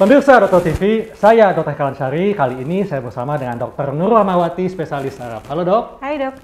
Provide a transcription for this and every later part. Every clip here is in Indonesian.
Pemirsa Dokter TV, saya Dr. Kalan Syari. Kali ini saya bersama dengan Dr. Nur Rahmawati, spesialis saraf. Halo dok. Hai dok.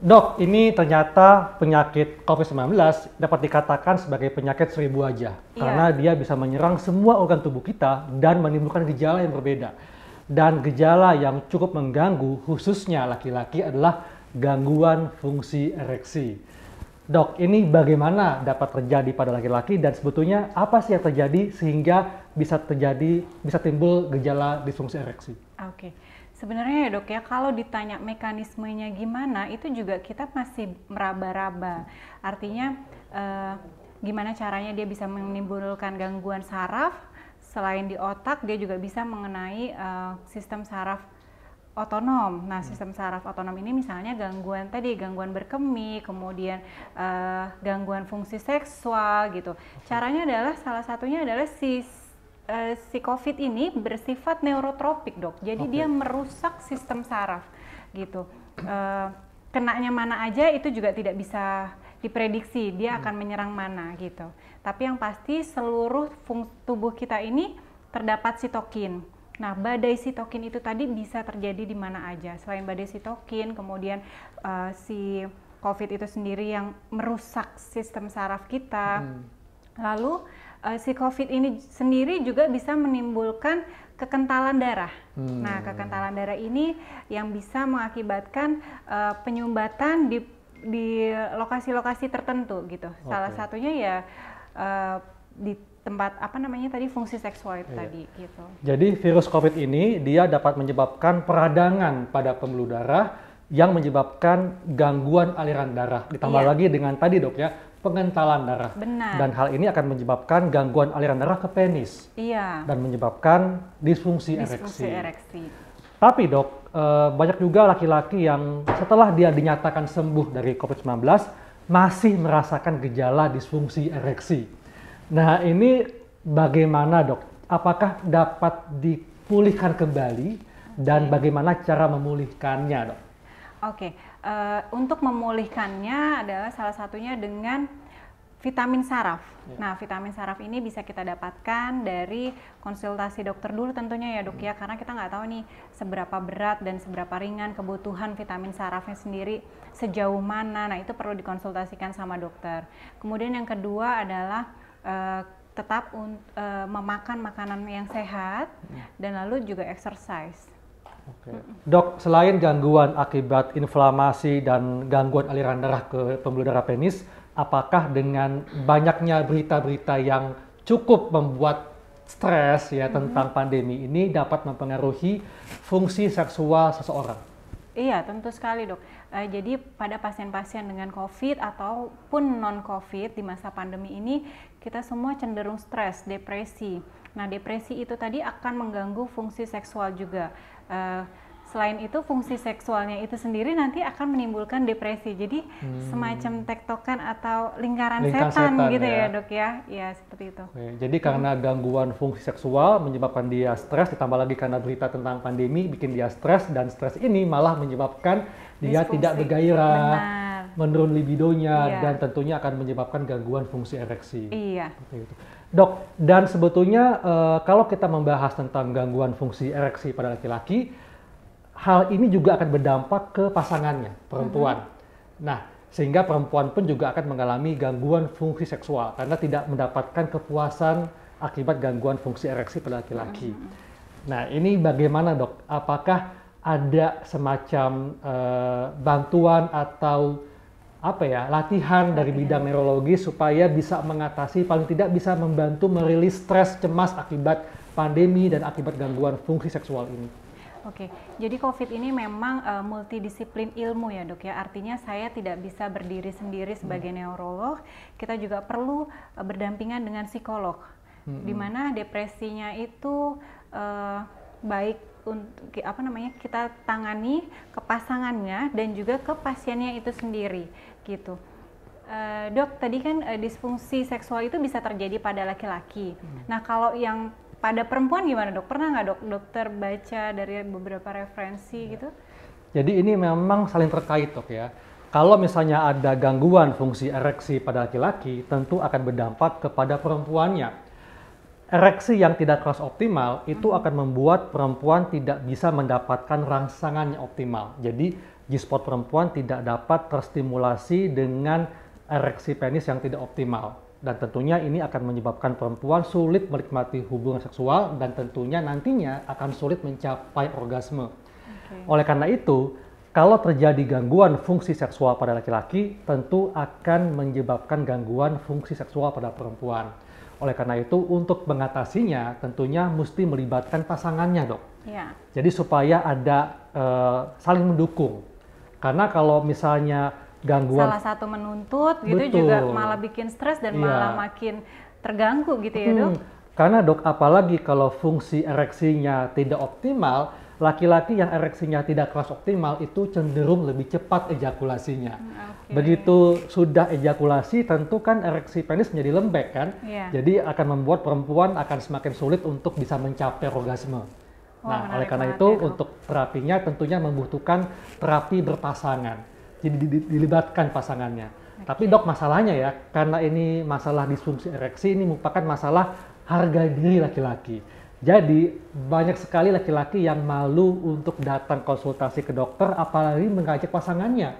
Dok, ini ternyata penyakit COVID-19 dapat dikatakan sebagai penyakit seribu wajah. Karena dia bisa menyerang semua organ tubuh kita dan menimbulkan gejala yang berbeda. Dan gejala yang cukup mengganggu, khususnya laki-laki, adalah gangguan fungsi ereksi. Dok, ini bagaimana dapat terjadi pada laki-laki dan sebetulnya apa sih yang terjadi sehingga bisa timbul gejala disfungsi ereksi? Oke. Sebenarnya ya dok ya, kalau ditanya mekanismenya gimana, itu juga kita masih meraba-raba. Artinya gimana caranya dia bisa menimbulkan gangguan saraf, selain di otak dia juga bisa mengenai sistem saraf otonom. Nah, sistem saraf otonom ini misalnya gangguan berkemih, kemudian gangguan fungsi seksual gitu. Caranya adalah salah satunya adalah si COVID ini bersifat neurotropik dok. Jadi dia merusak sistem saraf gitu. Kenanya mana aja itu juga tidak bisa diprediksi dia akan menyerang mana gitu. Tapi yang pasti seluruh tubuh kita ini terdapat sitokin. Nah, badai sitokin itu tadi bisa terjadi di mana aja. Selain badai sitokin, kemudian si COVID itu sendiri yang merusak sistem saraf kita. Lalu si COVID ini sendiri juga bisa menimbulkan kekentalan darah. Nah, kekentalan darah ini yang bisa mengakibatkan penyumbatan di lokasi-lokasi tertentu gitu. Salah satunya ya di tempat fungsi seksual itu tadi gitu. Jadi virus COVID ini dia dapat menyebabkan peradangan pada pembuluh darah yang menyebabkan gangguan aliran darah. Ditambah lagi dengan tadi dok ya, pengentalan darah. Benar. Dan hal ini akan menyebabkan gangguan aliran darah ke penis. Iya. Dan menyebabkan disfungsi ereksi. Tapi dok, banyak juga laki-laki yang setelah dia dinyatakan sembuh dari COVID-19 masih merasakan gejala disfungsi ereksi. Nah, ini bagaimana dok? Apakah dapat dipulihkan kembali dan bagaimana cara memulihkannya dok? Oke, untuk memulihkannya adalah salah satunya dengan vitamin saraf. Nah, vitamin saraf ini bisa kita dapatkan dari konsultasi dokter dulu tentunya ya dok ya, karena kita nggak tahu nih seberapa berat dan seberapa ringan kebutuhan vitamin sarafnya sendiri, sejauh mana. Nah, itu perlu dikonsultasikan sama dokter. Kemudian yang kedua adalah tetap memakan makanan yang sehat dan lalu juga exercise. Dok, selain gangguan akibat inflamasi dan gangguan aliran darah ke pembuluh darah penis, apakah dengan banyaknya berita-berita yang cukup membuat stres ya tentang pandemi ini dapat mempengaruhi fungsi seksual seseorang? Iya, tentu sekali dok. Jadi pada pasien-pasien dengan COVID ataupun non-COVID di masa pandemi ini, kita semua cenderung stres, depresi. Nah, depresi itu tadi akan mengganggu fungsi seksual juga. Selain itu, fungsi seksualnya itu sendiri nanti akan menimbulkan depresi. Jadi semacam tektokan atau lingkaran setan gitu ya dok ya. Ya, seperti itu. Jadi karena gangguan fungsi seksual menyebabkan dia stres, ditambah lagi karena berita tentang pandemi bikin dia stres, dan stres ini malah menyebabkan dia tidak bergairah, menurun libidonya, dan tentunya akan menyebabkan gangguan fungsi ereksi. Iya. Dok, dan sebetulnya kalau kita membahas tentang gangguan fungsi ereksi pada laki-laki, hal ini juga akan berdampak ke pasangannya, perempuan. Nah, sehingga perempuan pun juga akan mengalami gangguan fungsi seksual karena tidak mendapatkan kepuasan akibat gangguan fungsi ereksi pada laki-laki. Nah, ini bagaimana dok? Apakah ada semacam bantuan atau latihan dari bidang neurologi supaya bisa mengatasi, paling tidak bisa membantu merilis stres, cemas akibat pandemi dan akibat gangguan fungsi seksual ini? Oke, jadi COVID ini memang multidisiplin ilmu ya dok ya, artinya saya tidak bisa berdiri sendiri sebagai neurolog, kita juga perlu berdampingan dengan psikolog, di mana depresinya itu baik untuk kita tangani ke pasangannya dan juga ke pasiennya itu sendiri gitu. Dok, tadi kan disfungsi seksual itu bisa terjadi pada laki-laki. Nah, kalau yang pada perempuan gimana dok? Pernah nggak dokter baca dari beberapa referensi gitu? Jadi ini memang saling terkait dok ya. Kalau misalnya ada gangguan fungsi ereksi pada laki-laki, tentu akan berdampak kepada perempuannya. ereksi yang tidak keras optimal itu akan membuat perempuan tidak bisa mendapatkan rangsangan yang optimal. Jadi G-spot perempuan tidak dapat terstimulasi dengan ereksi penis yang tidak optimal. Dan tentunya ini akan menyebabkan perempuan sulit menikmati hubungan seksual dan tentunya nantinya akan sulit mencapai orgasme. Oleh karena itu, kalau terjadi gangguan fungsi seksual pada laki-laki, tentu akan menyebabkan gangguan fungsi seksual pada perempuan. Oleh karena itu, untuk mengatasinya tentunya mesti melibatkan pasangannya, Dok. Ya. Jadi supaya ada saling mendukung. Karena kalau misalnya gangguan salah satu menuntut gitu Betul. juga malah bikin stres dan malah makin terganggu gitu ya, Dok. Karena, Dok, apalagi kalau fungsi ereksinya tidak optimal, laki-laki yang ereksinya tidak keras optimal itu cenderung lebih cepat ejakulasinya. Begitu sudah ejakulasi, tentu kan ereksi penis menjadi lembek kan, jadi akan membuat perempuan akan semakin sulit untuk bisa mencapai orgasme. Nah, oleh karena itu untuk terapinya tentunya membutuhkan terapi berpasangan, jadi dilibatkan pasangannya. Tapi, Dok, masalahnya ya, karena ini masalah disfungsi ereksi, ini merupakan masalah harga diri laki-laki. Jadi banyak sekali laki-laki yang malu untuk datang konsultasi ke dokter, apalagi mengajak pasangannya.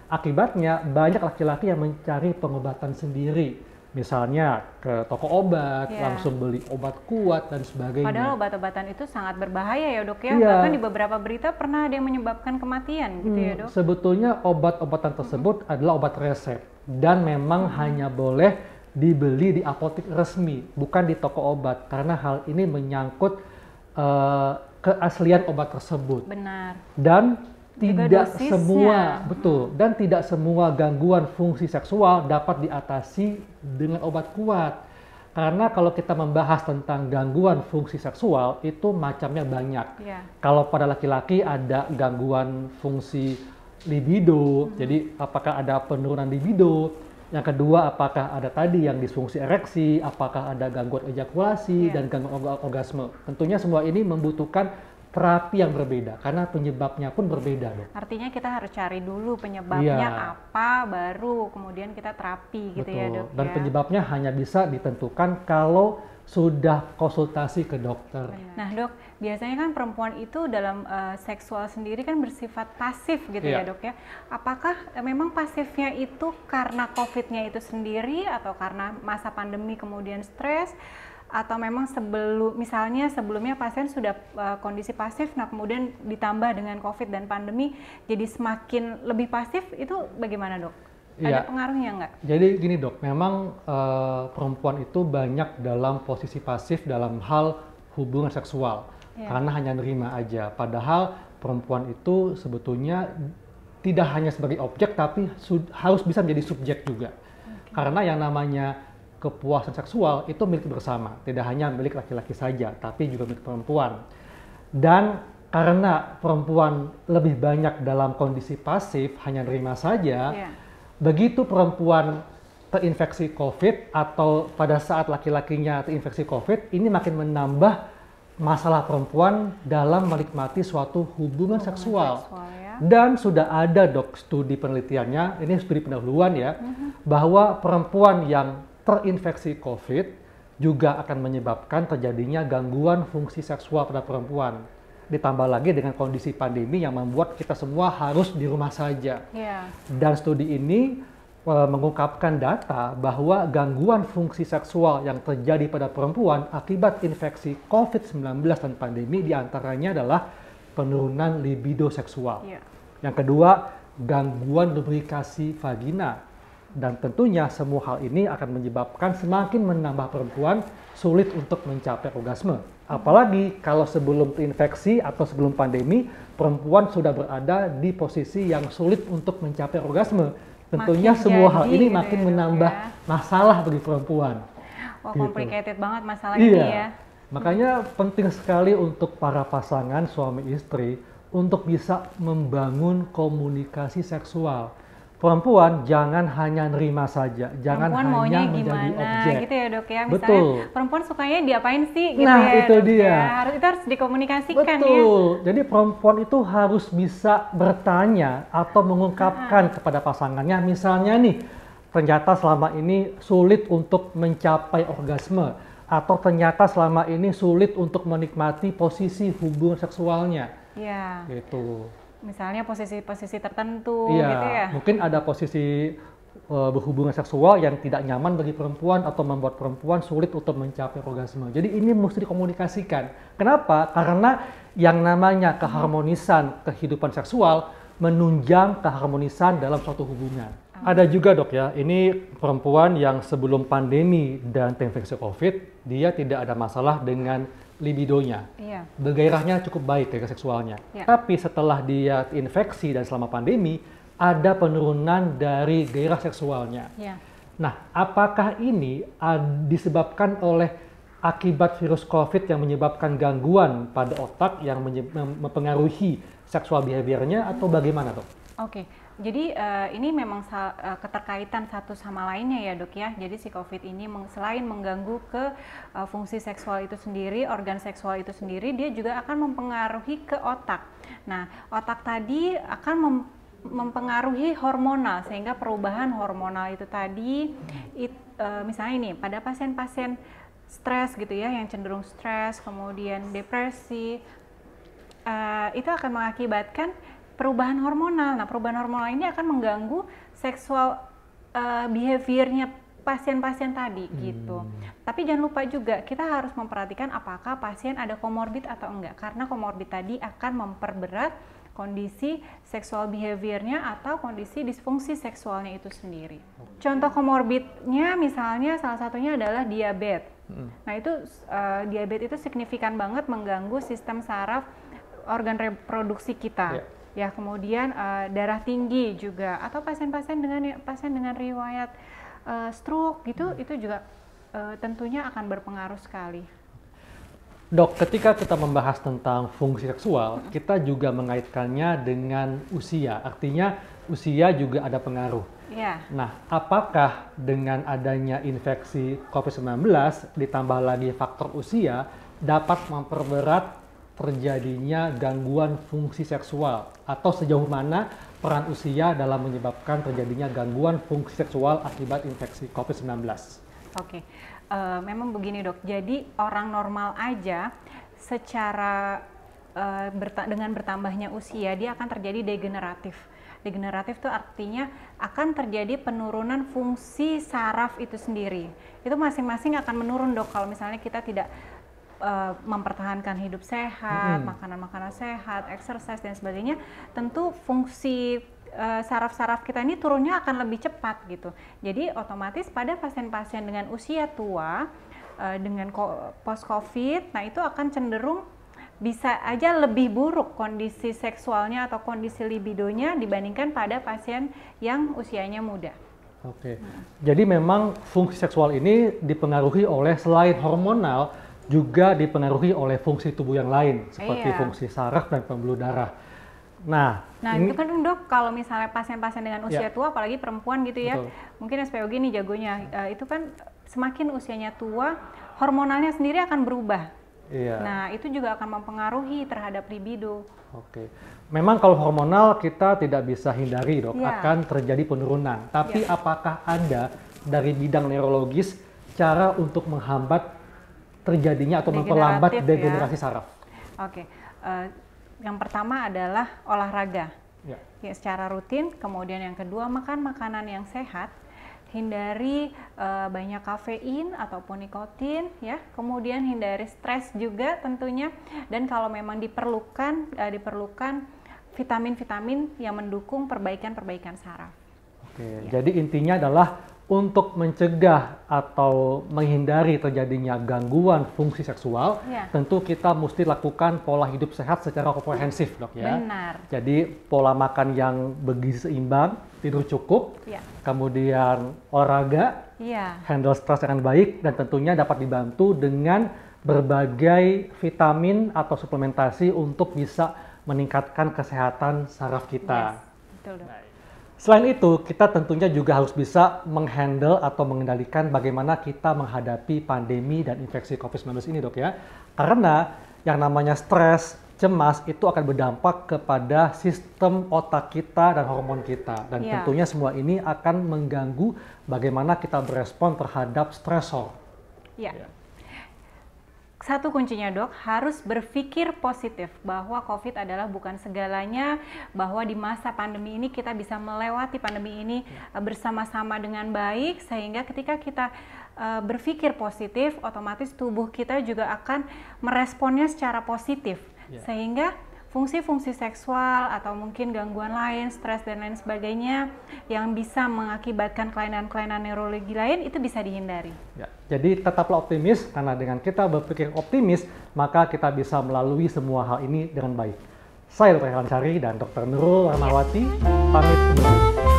Akibatnya banyak laki-laki yang mencari pengobatan sendiri. Misalnya ke toko obat, langsung beli obat kuat dan sebagainya. Padahal obat-obatan itu sangat berbahaya ya, Dok ya. Bahkan di beberapa berita pernah ada yang menyebabkan kematian gitu ya, Dok. Sebetulnya obat-obatan tersebut adalah obat resep dan memang hanya boleh dibeli di apotek resmi, bukan di toko obat, karena hal ini menyangkut keaslian obat tersebut. Benar. Dan tidak dosisnya. semua, betul, dan tidak semua gangguan fungsi seksual dapat diatasi dengan obat kuat. Karena kalau kita membahas tentang gangguan fungsi seksual, itu macamnya banyak. Kalau pada laki-laki ada gangguan fungsi libido, jadi apakah ada penurunan libido. Yang kedua, apakah ada tadi yang disfungsi ereksi, apakah ada gangguan ejakulasi dan gangguan orgasme. Tentunya semua ini membutuhkan terapi yang berbeda, karena penyebabnya pun berbeda, Dok. Artinya kita harus cari dulu penyebabnya apa, baru kemudian kita terapi gitu. Betul. Ya, Dok. Dan penyebabnya hanya bisa ditentukan kalau sudah konsultasi ke dokter. Nah, Dok, biasanya kan perempuan itu dalam seksual sendiri kan bersifat pasif gitu ya, Dok ya. Apakah memang pasifnya itu karena COVID-nya itu sendiri atau karena masa pandemi kemudian stres? Atau memang misalnya sebelumnya pasien sudah kondisi pasif, nah kemudian ditambah dengan COVID dan pandemi jadi semakin lebih pasif, itu bagaimana, Dok? Ada pengaruhnya nggak? Jadi gini, Dok, memang perempuan itu banyak dalam posisi pasif dalam hal hubungan seksual karena hanya nerima aja. Padahal perempuan itu sebetulnya tidak hanya sebagai objek tapi harus bisa menjadi subjek juga. Karena yang namanya kepuasan seksual itu milik bersama, tidak hanya milik laki-laki saja, tapi juga milik perempuan. Dan karena perempuan lebih banyak dalam kondisi pasif, hanya nerima saja, begitu perempuan terinfeksi COVID atau pada saat laki-lakinya terinfeksi COVID, ini makin menambah masalah perempuan dalam menikmati suatu hubungan seksual. Dan sudah ada, Dok, studi penelitiannya, ini studi pendahuluan ya, bahwa perempuan yang terinfeksi COVID juga akan menyebabkan terjadinya gangguan fungsi seksual pada perempuan. Ditambah lagi dengan kondisi pandemi yang membuat kita semua harus di rumah saja. Dan studi ini mengungkapkan data bahwa gangguan fungsi seksual yang terjadi pada perempuan akibat infeksi COVID-19 dan pandemi diantaranya adalah penurunan libido seksual. Yang kedua, gangguan lubrikasi vagina. Dan tentunya semua hal ini akan menyebabkan semakin menambah perempuan sulit untuk mencapai orgasme. Apalagi kalau sebelum terinfeksi atau sebelum pandemi, perempuan sudah berada di posisi yang sulit untuk mencapai orgasme. Tentunya semua hal ini makin menambah masalah bagi perempuan. Wah, complicated banget masalah ini ya. Makanya penting sekali untuk para pasangan suami istri untuk bisa membangun komunikasi seksual. Perempuan jangan hanya nerima saja, jangan hanya menjadi objek. Gitu ya, Dok ya. Misalnya perempuan sukanya diapain sih gitu nah, ya. Itu Dok, dia. Ya. Itu harus dikomunikasikan ya. Betul. Jadi perempuan itu harus bisa bertanya atau mengungkapkan kepada pasangannya. Misalnya nih, ternyata selama ini sulit untuk mencapai orgasme. atau ternyata selama ini sulit untuk menikmati posisi hubungan seksualnya. Iya. Gitu. Misalnya posisi-posisi tertentu Iya, gitu ya. mungkin ada posisi berhubungan seksual yang tidak nyaman bagi perempuan atau membuat perempuan sulit untuk mencapai orgasme. Jadi ini mesti dikomunikasikan. Kenapa? Karena yang namanya keharmonisan kehidupan seksual menunjang keharmonisan dalam suatu hubungan. Ada juga dok ya, ini perempuan yang sebelum pandemi dan terinfeksi COVID, dia tidak ada masalah dengan libidonya. Iya. Bergairahnya cukup baik gairah seksualnya. Iya. Tapi setelah dia infeksi dan selama pandemi, ada penurunan dari gairah seksualnya. Iya. Nah, apakah ini disebabkan oleh akibat virus COVID yang menyebabkan gangguan pada otak yang mempengaruhi seksual behaviornya atau bagaimana dok? Oke, jadi ini memang keterkaitan satu sama lainnya ya dok ya. Jadi si COVID ini selain mengganggu ke fungsi seksual itu sendiri, organ seksual itu sendiri, dia juga akan mempengaruhi ke otak. Nah, otak tadi akan mempengaruhi hormonal, sehingga perubahan hormonal itu tadi, misalnya ini pada pasien-pasien stres gitu ya, yang cenderung stres, kemudian depresi, itu akan mengakibatkan perubahan hormonal. Nah, perubahan hormonal ini akan mengganggu seksual behaviornya pasien-pasien tadi gitu. Tapi jangan lupa juga kita harus memperhatikan apakah pasien ada komorbid atau enggak, karena komorbid tadi akan memperberat kondisi seksual behaviornya atau kondisi disfungsi seksualnya itu sendiri. Contoh komorbidnya misalnya salah satunya adalah diabetes. Nah itu diabetes itu signifikan banget mengganggu sistem saraf organ reproduksi kita. Ya, kemudian darah tinggi juga, atau pasien-pasien dengan riwayat stroke gitu, itu juga tentunya akan berpengaruh sekali. Dok, ketika kita membahas tentang fungsi seksual, kita juga mengaitkannya dengan usia. Artinya usia juga ada pengaruh. Ya. Nah, apakah dengan adanya infeksi COVID-19 ditambah lagi faktor usia dapat memperberat terjadinya gangguan fungsi seksual, atau sejauh mana peran usia dalam menyebabkan terjadinya gangguan fungsi seksual akibat infeksi COVID-19? Oke, memang begini dok, jadi orang normal aja secara dengan bertambahnya usia dia akan terjadi degeneratif. Degeneratif itu artinya akan terjadi penurunan fungsi saraf itu sendiri. Itu masing-masing akan menurun dok kalau misalnya kita tidak mempertahankan hidup sehat, makanan-makanan sehat, exercise dan sebagainya. Tentu fungsi saraf-saraf kita ini turunnya akan lebih cepat gitu. Jadi otomatis pada pasien-pasien dengan usia tua, dengan post-COVID, nah itu akan cenderung bisa aja lebih buruk kondisi seksualnya atau kondisi libidonya dibandingkan pada pasien yang usianya muda. Oke, jadi memang fungsi seksual ini dipengaruhi oleh selain hormonal, juga dipengaruhi oleh fungsi tubuh yang lain, seperti fungsi saraf dan pembuluh darah. Nah itu kan dok, kalau misalnya pasien-pasien dengan usia tua, apalagi perempuan gitu ya, mungkin SPOG nih jagonya, itu kan semakin usianya tua, hormonalnya sendiri akan berubah. Nah itu juga akan mempengaruhi terhadap libido. Oke, memang kalau hormonal kita tidak bisa hindari dok, akan terjadi penurunan. Tapi apakah ada dari bidang neurologis cara untuk menghambat terjadinya atau memperlambat degenerasi saraf? Oke. Yang pertama adalah olahraga ya, secara rutin, kemudian yang kedua makan makanan yang sehat, hindari banyak kafein ataupun nikotin ya, kemudian hindari stres juga tentunya, dan kalau memang diperlukan vitamin-vitamin yang mendukung perbaikan saraf. Oke, jadi intinya adalah untuk mencegah atau menghindari terjadinya gangguan fungsi seksual, tentu kita mesti lakukan pola hidup sehat secara komprehensif, dok ya. Benar. Jadi pola makan yang bergizi seimbang, tidur cukup, kemudian olahraga, handle stres dengan baik, dan tentunya dapat dibantu dengan berbagai vitamin atau suplementasi untuk bisa meningkatkan kesehatan saraf kita. Betul, dok. Selain itu, kita tentunya juga harus bisa menghandle atau mengendalikan bagaimana kita menghadapi pandemi dan infeksi COVID-19 ini, dok ya. Karena yang namanya stres, cemas itu akan berdampak kepada sistem otak kita dan hormon kita. Dan tentunya semua ini akan mengganggu bagaimana kita berespon terhadap stresor. satu kuncinya dok, harus berpikir positif bahwa COVID adalah bukan segalanya, bahwa di masa pandemi ini kita bisa melewati pandemi ini bersama-sama dengan baik, sehingga ketika kita berpikir positif, otomatis tubuh kita juga akan meresponnya secara positif, sehingga fungsi-fungsi seksual atau mungkin gangguan lain, stres dan lain sebagainya yang bisa mengakibatkan kelainan-kelainan neurologi lain itu bisa dihindari. Ya, jadi tetaplah optimis, karena dengan kita berpikir optimis, maka kita bisa melalui semua hal ini dengan baik. Saya Dr. Helen Sari dan Dr. Nurul Warnawati pamit undur diri.